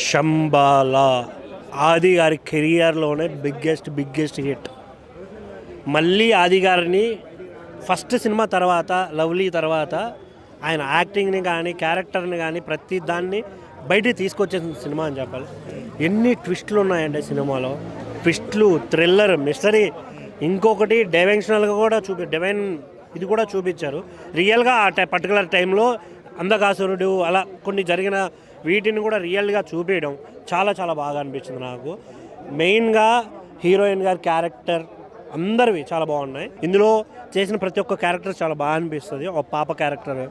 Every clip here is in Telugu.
శంబాలా ఆది గారి కెరియర్లోనే బిగ్గెస్ట్ హిట్. మళ్ళీ ఆది గారిని ఫస్ట్ సినిమా తర్వాత లవ్లీ తర్వాత ఆయన యాక్టింగ్ని కానీ క్యారెక్టర్ని కానీ ప్రతి దాన్ని బయటికి తీసుకొచ్చేసిన సినిమా అని చెప్పాలి. ఎన్ని ట్విస్టులు ఉన్నాయండి సినిమాలో. ట్విస్టులు, థ్రిల్లర్, మిస్టరీ, ఇంకొకటి డైమెన్షనల్గా కూడా డివైన్ ఇది కూడా చూపించారు. రియల్గా ఆ పర్టికులర్ టైంలో అందకాసురుడు అలా కొన్ని జరిగిన వీటిని కూడా రియల్గా చూపించడం చాలా చాలా బాగా అనిపించింది నాకు. మెయిన్గా హీరోయిన్ గారి క్యారెక్టర్ అందరివి చాలా బాగున్నాయి. ఇందులో చేసిన ప్రతి ఒక్క క్యారెక్టర్ చాలా బాగా అనిపిస్తుంది. ఒక పాప క్యారెక్టర్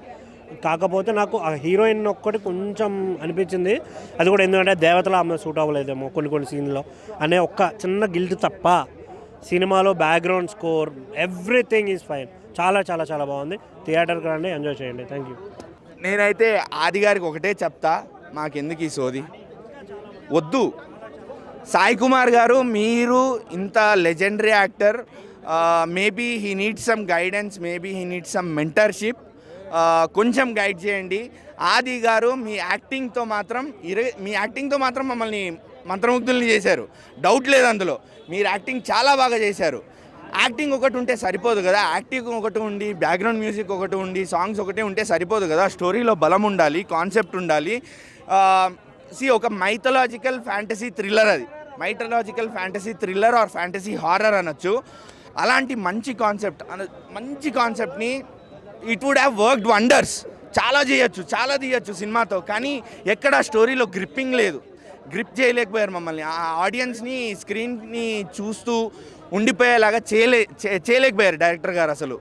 కాకపోతే నాకు ఆ హీరోయిన్ ఒక్కటి కొంచెం అనిపించింది. అది కూడా ఎందుకంటే దేవతల ఆమె సూట్ అవ్వలేదేమో కొన్ని సీన్లో అనే ఒక్క చిన్న గిల్ట్ తప్ప సినిమాలో background score everything is fine. చాలా చాలా చాలా బాగుంది. థియేటర్కి రండి, ఎంజాయ్ చేయండి. Thank you. నేనైతే ఆది గారికి ఒకటే చెప్తా, మాకెందుకు ఈ సోది వద్దు. సాయి కుమార్ గారు, మీరు ఇంత legendary actor, maybe he needs some guidance, maybe he needs some mentorship. కొంచెం గైడ్ చేయండి. ఆది గారు మీ యాక్టింగ్తో మాత్రం మమ్మల్ని మంత్రముగ్ధుల్ని చేశారు, డౌట్ లేదు అందులో. మీరు యాక్టింగ్ చాలా బాగా చేశారు. యాక్టింగ్ ఒకటి ఉంటే సరిపోదు కదా, యాక్టింగ్ ఒకటి ఉండి బ్యాక్గ్రౌండ్ మ్యూజిక్ ఒకటి ఉండి సాంగ్స్ ఒకటే ఉంటే సరిపోదు కదా. స్టోరీలో బలం ఉండాలి, కాన్సెప్ట్ ఉండాలి. ఒక మైథలాజికల్ ఫ్యాంటసీ థ్రిల్లర్, అది mythological fantasy thriller or fantasy horror అనొచ్చు. అలాంటి మంచి కాన్సెప్ట్ని it would have worked wonders. చాలా తీయచ్చు సినిమాతో. కానీ ఎక్కడ స్టోరీలో గ్రిప్పింగ్ లేదు, గ్రిప్ చేయలేకపోయారు మమ్మల్ని. ఆ ఆడియన్స్ని స్క్రీన్ని చూస్తూ ఉండిపోయేలాగా చేయలేకపోయారు డైరెక్టర్ గారు అసలు.